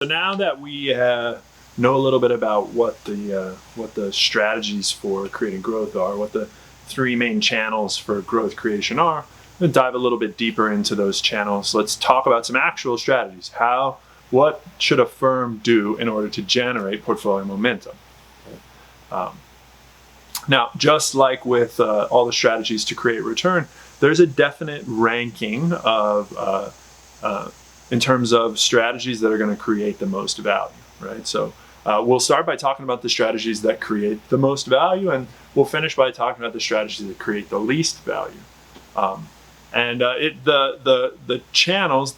So now that we know a little bit about what the strategies for creating growth are, what the three main channels for growth creation are, I'm going to dive a little bit deeper into those channels. Let's talk about some actual strategies. What should a firm do in order to generate portfolio momentum? Now, just like with all the strategies to create return, there's a definite ranking of in terms of strategies that are going to create the most value, right? So we'll start by talking about the strategies that create the most value, and we'll finish by talking about the strategies that create the least value. The channels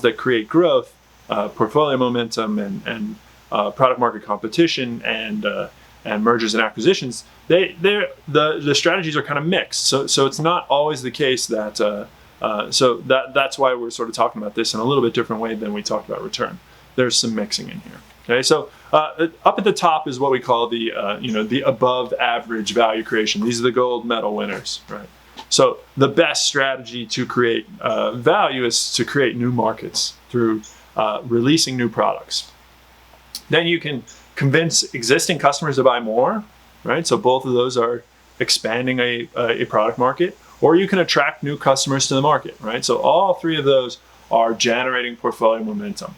that create growth, portfolio momentum, and product market competition, and mergers and acquisitions, the strategies are kind of mixed. So it's not always the case that. That's why we're sort of talking about this in a little bit different way than we talked about return. There's some mixing in here. Okay, so up at the top is what we call the above average value creation. These are the gold medal winners, right? So the best strategy to create value is to create new markets through releasing new products. Then you can convince existing customers to buy more, right? So both of those are expanding a product market. Or you can attract new customers to the market, right? So all three of those are generating portfolio momentum.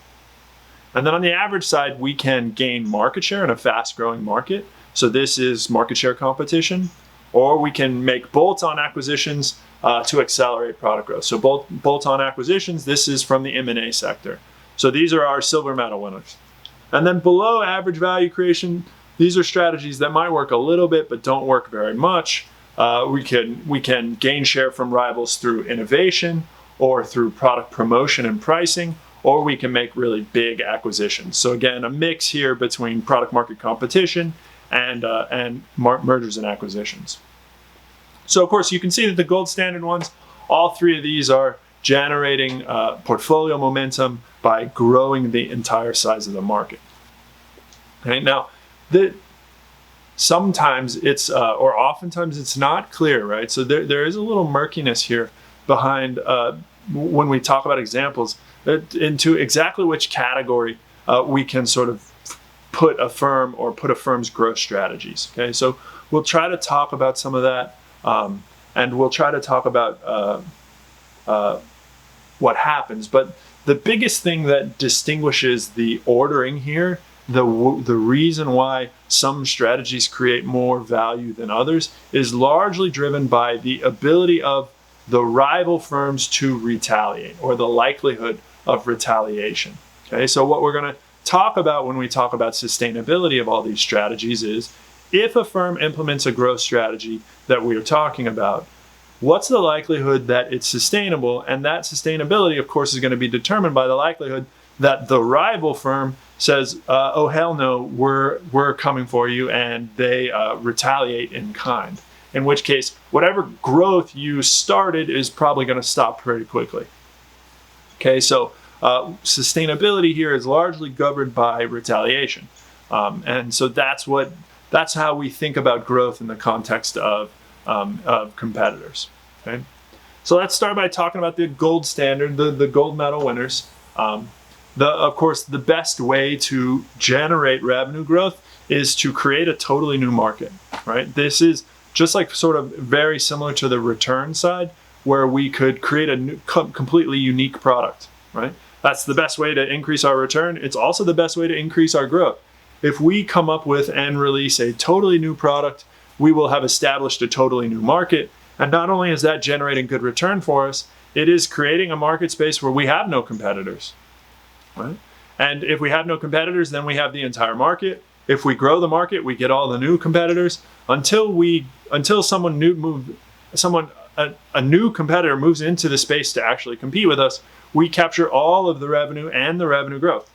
And then on the average side, we can gain market share in a fast-growing market. So this is market share competition. Or we can make bolt-on acquisitions to accelerate product growth. So bolt-on acquisitions, this is from the M&A sector. So these are our silver medal winners. And then below average value creation, these are strategies that might work a little bit but don't work very much. We can gain share from rivals through innovation or through product promotion and pricing, or we can make really big acquisitions. So again, a mix here between product market competition and mergers and acquisitions. So of course, you can see that the gold standard ones, all three of these are generating portfolio momentum by growing the entire size of the market. Okay, now, sometimes it's, or oftentimes it's not clear, right? So there is a little murkiness here behind when we talk about examples into exactly which category we can sort of put a firm's growth strategies. Okay, so we'll try to talk about some of that, and we'll try to talk about what happens. But the biggest thing that distinguishes the ordering here, the reason why some strategies create more value than others, is largely driven by the ability of the rival firms to retaliate, or the likelihood of retaliation. Okay, so what we're going to talk about when we talk about sustainability of all these strategies is, if a firm implements a growth strategy that we are talking about, what's the likelihood that it's sustainable? And that sustainability, of course, is going to be determined by the likelihood that the rival firm says, oh, hell no, we're coming for you, and they retaliate in kind. In which case, whatever growth you started is probably going to stop pretty quickly. Okay, so sustainability here is largely governed by retaliation. And so that's how we think about growth in the context of competitors. Okay? So let's start by talking about the gold standard, the gold medal winners. Of course, the best way to generate revenue growth is to create a totally new market, right? This is just like sort of very similar to the return side, where we could create a new, completely unique product, right? That's the best way to increase our return. It's also the best way to increase our growth. If we come up with and release a totally new product, we will have established a totally new market. And not only is that generating good return for us, it is creating a market space where we have no competitors. Right? And if we have no competitors, then we have the entire market. If we grow the market, we get all the new competitors. Until a new competitor moves into the space to actually compete with us, we capture all of the revenue and the revenue growth.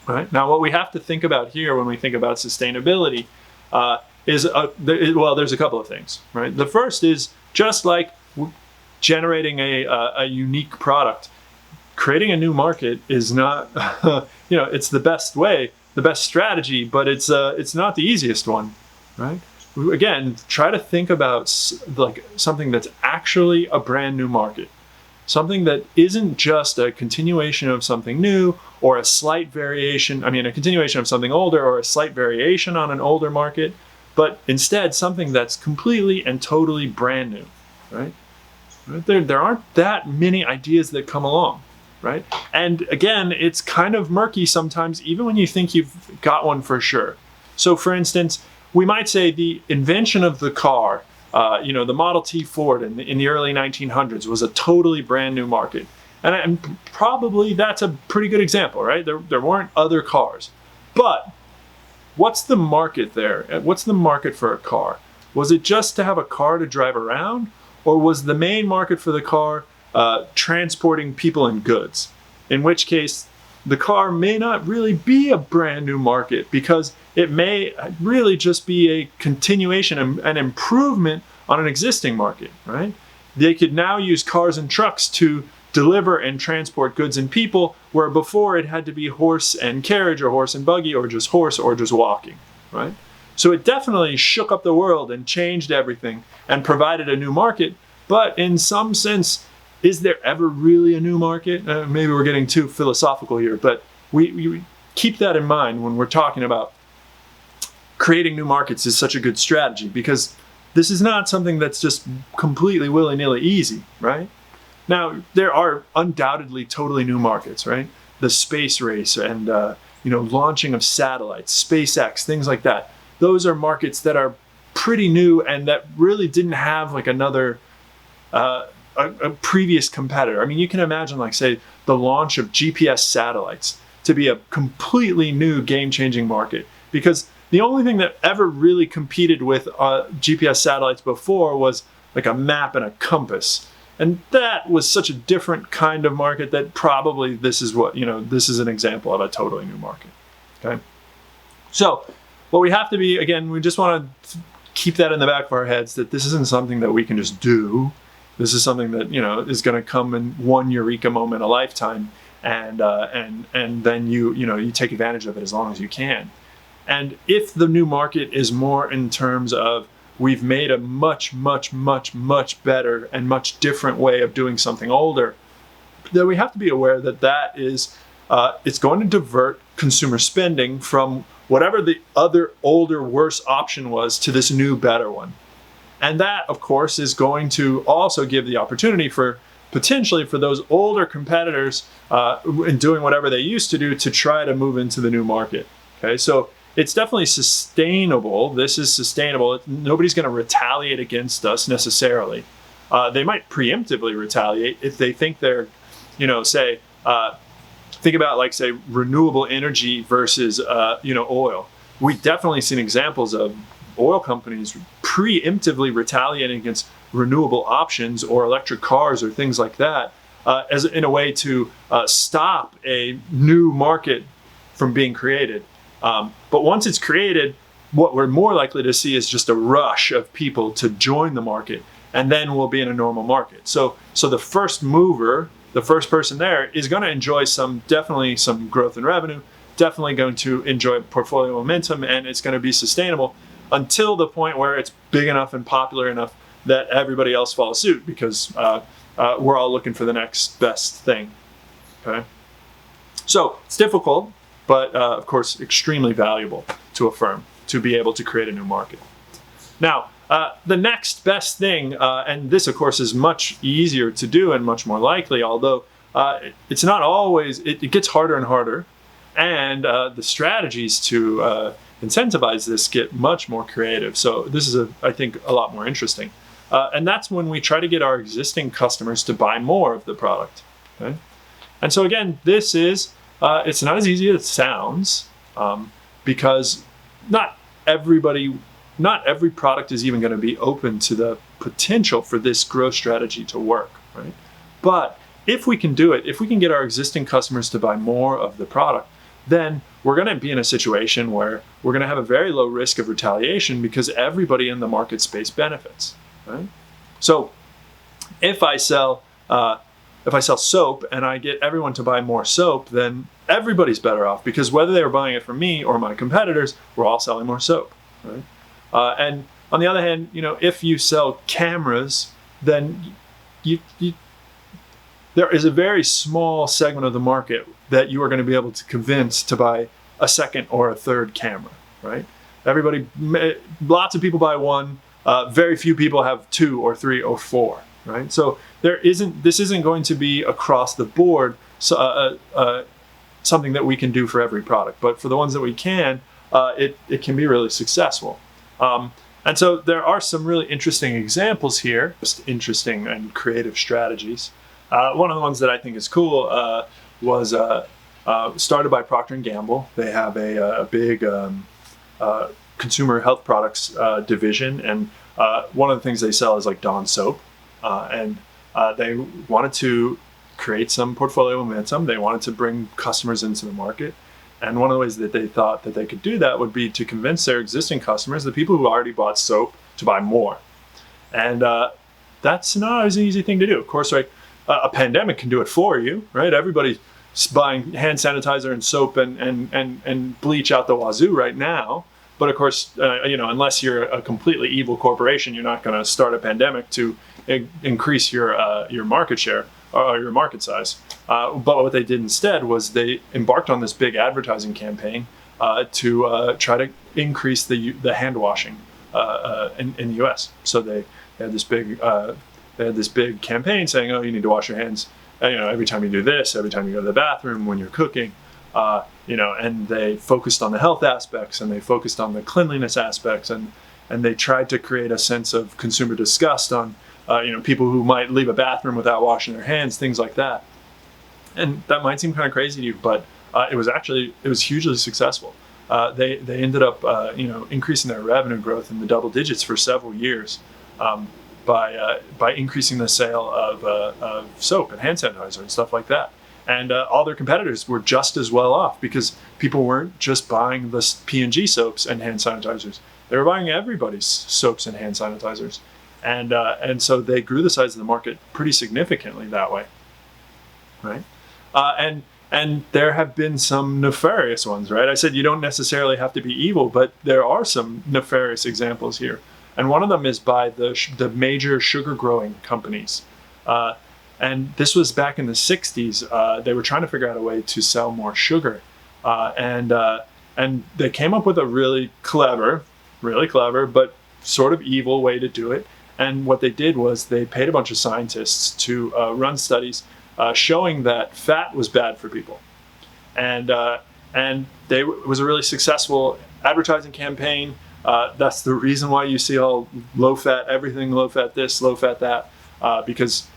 Right? Now, what we have to think about here when we think about sustainability there's a couple of things. Right? The first is, just like generating a unique product, creating a new market is not, it's the best way, the best strategy, but it's not the easiest one, right? Again, try to think about like something that's actually a brand new market. something that isn't just a continuation of something new or a slight variation, a continuation of something older or a slight variation on an older market, but instead something that's completely and totally brand new, right? There aren't that many ideas that come along, right? And again, it's kind of murky sometimes, even when you think you've got one for sure. So for instance, we might say the invention of the car, the Model T Ford in the early 1900s was a totally brand new market. And probably that's a pretty good example, right? There weren't other cars. But what's the market there? What's the market for a car? Was it just to have a car to drive around? Or was the main market for the car transporting people and goods? In which case, the car may not really be a brand new market, because it may really just be a continuation, an improvement on an existing market, right? They could now use cars and trucks to deliver and transport goods and people, where before it had to be horse and carriage or horse and buggy or just horse or just walking, right? So it definitely shook up the world and changed everything and provided a new market. But in some sense, is there ever really a new market? Maybe we're getting too philosophical here, but we keep that in mind when we're talking about creating new markets is such a good strategy, because this is not something that's just completely willy-nilly easy, right? Now, there are undoubtedly totally new markets, right? The space race and launching of satellites, SpaceX, things like that. Those are markets that are pretty new and that really didn't have like another a previous competitor. I mean, you can imagine, like, say, the launch of GPS satellites to be a completely new game-changing market, because the only thing that ever really competed with GPS satellites before was like a map and a compass. And that was such a different kind of market that probably this is an example of a totally new market. Okay. So what we have to be, again, we just want to keep that in the back of our heads, that this isn't something that we can just do. This is something that, is going to come in one eureka moment a lifetime. And then you take advantage of it as long as you can. And if the new market is more in terms of we've made a much, much, much, much better and much different way of doing something older, then we have to be aware that is, it's going to divert consumer spending from whatever the other older, worse option was to this new, better one. And that, of course, is going to also give the opportunity for potentially for those older competitors in doing whatever they used to do to try to move into the new market. Okay, so it's definitely sustainable. This is sustainable. Nobody's going to retaliate against us necessarily. They might preemptively retaliate if they think they're, think about, like, say, renewable energy versus, oil. We've definitely seen examples of oil companies preemptively retaliating against renewable options or electric cars or things like that, as in a way to stop a new market from being created. But once it's created, what we're more likely to see is just a rush of people to join the market, and then we'll be in a normal market. So the first mover, the first person there, is going to enjoy definitely some growth in revenue, definitely going to enjoy portfolio momentum, and it's going to be sustainable until the point where it's big enough and popular enough that everybody else follows suit, because we're all looking for the next best thing. Okay, so it's difficult, but of course extremely valuable to a firm to be able to create a new market. Now, the next best thing, and this of course is much easier to do and much more likely, although it's not always, it gets harder and harder, and the strategies to incentivize this get much more creative. So this is, I think, a lot more interesting. And that's when we try to get our existing customers to buy more of the product. Okay? And so again, this is, it's not as easy as it sounds, because not every product is even going to be open to the potential for this growth strategy to work, right? But if we can do it, if we can get our existing customers to buy more of the product, then we're going to be in a situation where we're going to have a very low risk of retaliation, because everybody in the market space benefits, right? So if I sell soap and I get everyone to buy more soap, then everybody's better off, because whether they're buying it from me or my competitors, we're all selling more soap, right? And on the other hand, if you sell cameras, then there is a very small segment of the market that you are going to be able to convince to buy a second or a third camera, right? Lots of people buy one. Very few people have 2 or 3 or 4, right? So this isn't going to be across the board something that we can do for every product. But for the ones that we can, it can be really successful. And so there are some really interesting examples here, just interesting and creative strategies. One of the ones that I think is cool was started by Procter & Gamble. They have a big consumer health products division, and one of the things they sell is like Dawn soap. And they wanted to create some portfolio momentum. They wanted to bring customers into the market. And one of the ways that they thought that they could do that would be to convince their existing customers, the people who already bought soap, to buy more. And that's not always an easy thing to do. Of course, right, a pandemic can do it for you, right? Everybody's buying hand sanitizer and soap and bleach out the wazoo right now. But of course, unless you're a completely evil corporation, you're not going to start a pandemic to increase your market share or your market size. But what they did instead was they embarked on this big advertising campaign to try to increase the hand washing in the U.S. So they had this big campaign saying, "Oh, you need to wash your hands, every time you do this, every time you go to the bathroom, when you're cooking." And they focused on the health aspects, and they focused on the cleanliness aspects, and they tried to create a sense of consumer disgust on people who might leave a bathroom without washing their hands, things like that. And that might seem kind of crazy to you, but it was hugely successful. They ended up increasing their revenue growth in the double digits for several years by increasing the sale of soap and hand sanitizer and stuff like that. And all their competitors were just as well off because people weren't just buying the P&G soaps and hand sanitizers. They were buying everybody's soaps and hand sanitizers. And so they grew the size of the market pretty significantly that way, right? And there have been some nefarious ones, right? I said you don't necessarily have to be evil, but there are some nefarious examples here. And one of them is by the major sugar growing companies. And this was back in the 60s. They were trying to figure out a way to sell more sugar. And they came up with a really clever, but sort of evil way to do it. And what they did was they paid a bunch of scientists to run studies showing that fat was bad for people. And it was a really successful advertising campaign. That's the reason why you see all low fat everything, low fat this, low fat that, because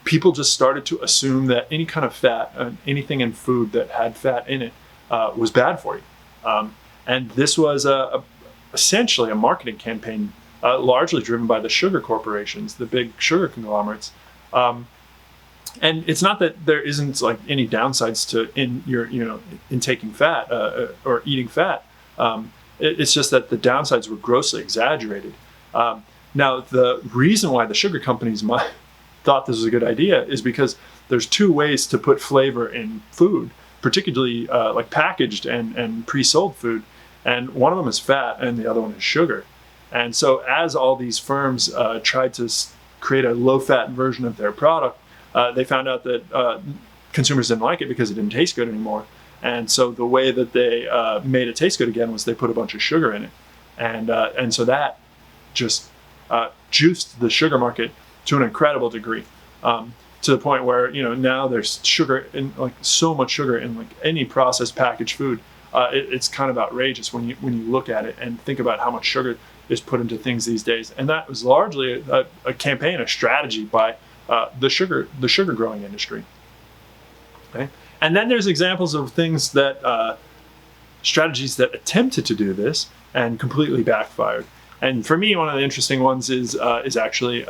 people just started to assume that any kind of fat, anything in food that had fat in it, was bad for you. And this was essentially a marketing campaign largely driven by the sugar corporations, the big sugar conglomerates. And it's not that there isn't like any downsides to in taking fat or eating fat. It's just that the downsides were grossly exaggerated. Now, the reason why the sugar companies thought this was a good idea is because there's 2 ways to put flavor in food, particularly like packaged and pre-sold food. And one of them is fat and the other one is sugar. And so as all these firms tried to create a low-fat version of their product, they found out that consumers didn't like it because it didn't taste good anymore. And so the way that they made it taste good again was they put a bunch of sugar in it. And so that just juiced the sugar market to an incredible degree, to the point where now there's sugar in like so much sugar in like any processed packaged food. It's kind of outrageous when you look at it and think about how much sugar is put into things these days. And that was largely a campaign, a strategy by the sugar growing industry. Okay? And then there's examples of things that strategies that attempted to do this and completely backfired. And for me, one of the interesting ones is actually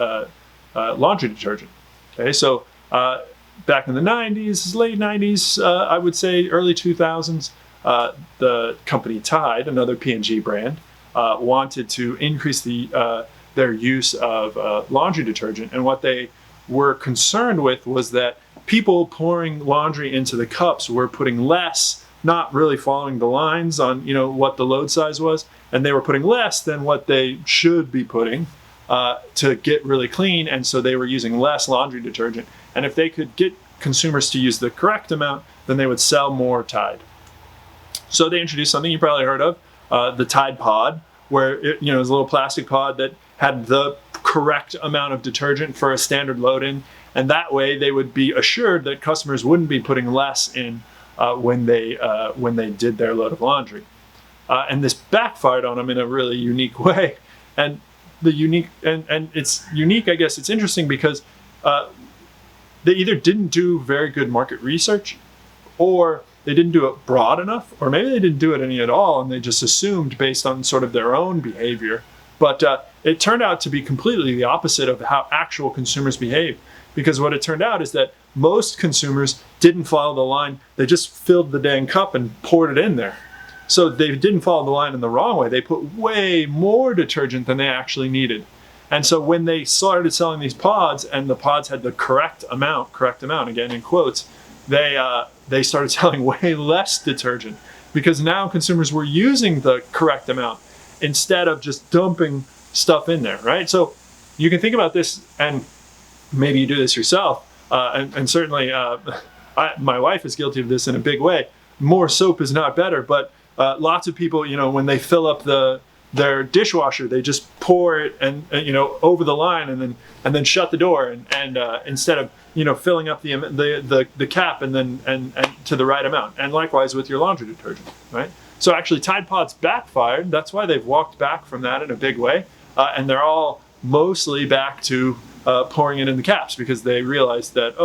laundry detergent. Okay, so back in the 90s, late 90s, I would say early 2000s, the company Tide, another P&G brand, wanted to increase their use of laundry detergent. And what they were concerned with was that people pouring laundry into the cups were putting less, not really following the lines on what the load size was, and they were putting less than what they should be putting to get really clean. And so they were using less laundry detergent. And if they could get consumers to use the correct amount, then they would sell more Tide. So they introduced something you probably heard of, the Tide Pod, where it was a little plastic pod that had the correct amount of detergent for a standard load in, and that way they would be assured that customers wouldn't be putting less in when they did their load of laundry. And this backfired on them in a really unique way. And it's unique, I guess it's interesting because they either didn't do very good market research, or they didn't do it broad enough, or maybe they didn't do it any at all and they just assumed based on sort of their own behavior. But it turned out to be completely the opposite of how actual consumers behave. Because what it turned out is that most consumers didn't follow the line. They just filled the dang cup and poured it in there. So they didn't follow the line in the wrong way. They put way more detergent than they actually needed. And so when they started selling these pods, and the pods had the correct amount, again in quotes, they started selling way less detergent, because now consumers were using the correct amount instead of just dumping stuff in there, right? So you can think about this, and maybe you do this yourself, and certainly my wife is guilty of this in a big way. More soap is not better, but lots of people, when they fill up their dishwasher, they just pour it and over the line and then shut the door and instead of filling up the cap and to the right amount. And likewise with your laundry detergent, right? So actually Tide Pods backfired. That's why they've walked back from that in a big way, and they're all mostly back to pouring it in the caps, because they realized that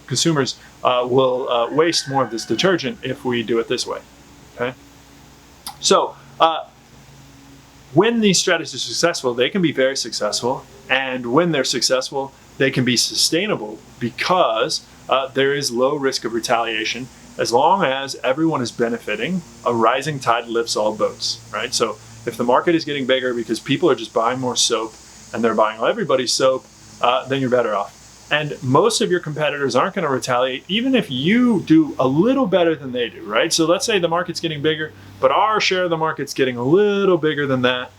consumers will waste more of this detergent if we do it this way. Okay, so when these strategies are successful, they can be very successful, and when they're successful, they can be sustainable, because there is low risk of retaliation. As long as everyone is benefiting, a rising tide lifts all boats, right? So if the market is getting bigger because people are just buying more soap and they're buying everybody's soap, then you're better off. And most of your competitors aren't going to retaliate, even if you do a little better than they do, right? So let's say the market's getting bigger, but our share of the market's getting a little bigger than that.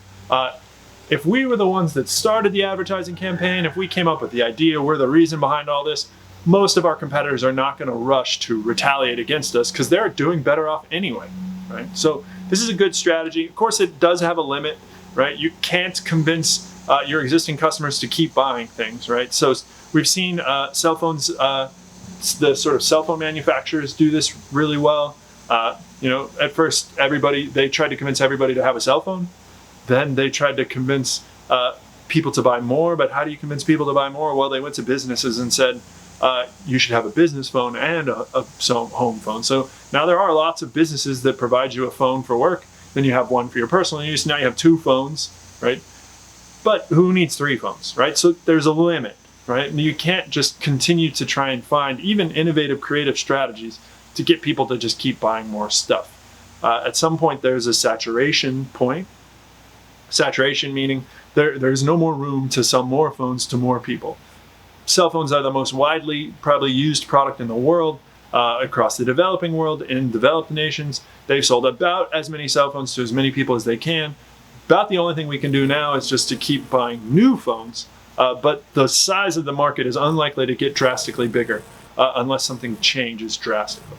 If we were the ones that started the advertising campaign, if we came up with the idea, we're the reason behind all this, most of our competitors are not going to rush to retaliate against us, because they're doing better off anyway, right? So this is a good strategy. Of course, it does have a limit, right? You can't convince your existing customers to keep buying things, right? So we've seen cell phones, the sort of cell phone manufacturers do this really well. At first, they tried to convince everybody to have a cell phone. Then they tried to convince people to buy more. But how do you convince people to buy more? Well, they went to businesses and said, you should have a business phone and a home phone. So now there are lots of businesses that provide you a phone for work. Then you have one for your personal use. Now you have 2 phones, right? But who needs 3 phones, right? So there's a limit, right? And you can't just continue to try and find even innovative, creative strategies to get people to just keep buying more stuff. At some point, there's a saturation point. Saturation meaning there's no more room to sell more phones to more people. Cell phones are the most widely probably used product in the world, across the developing world. In developed nations, they've sold about as many cell phones to as many people as they can. About the only thing we can do now is just to keep buying new phones, but the size of the market is unlikely to get drastically bigger unless something changes drastically.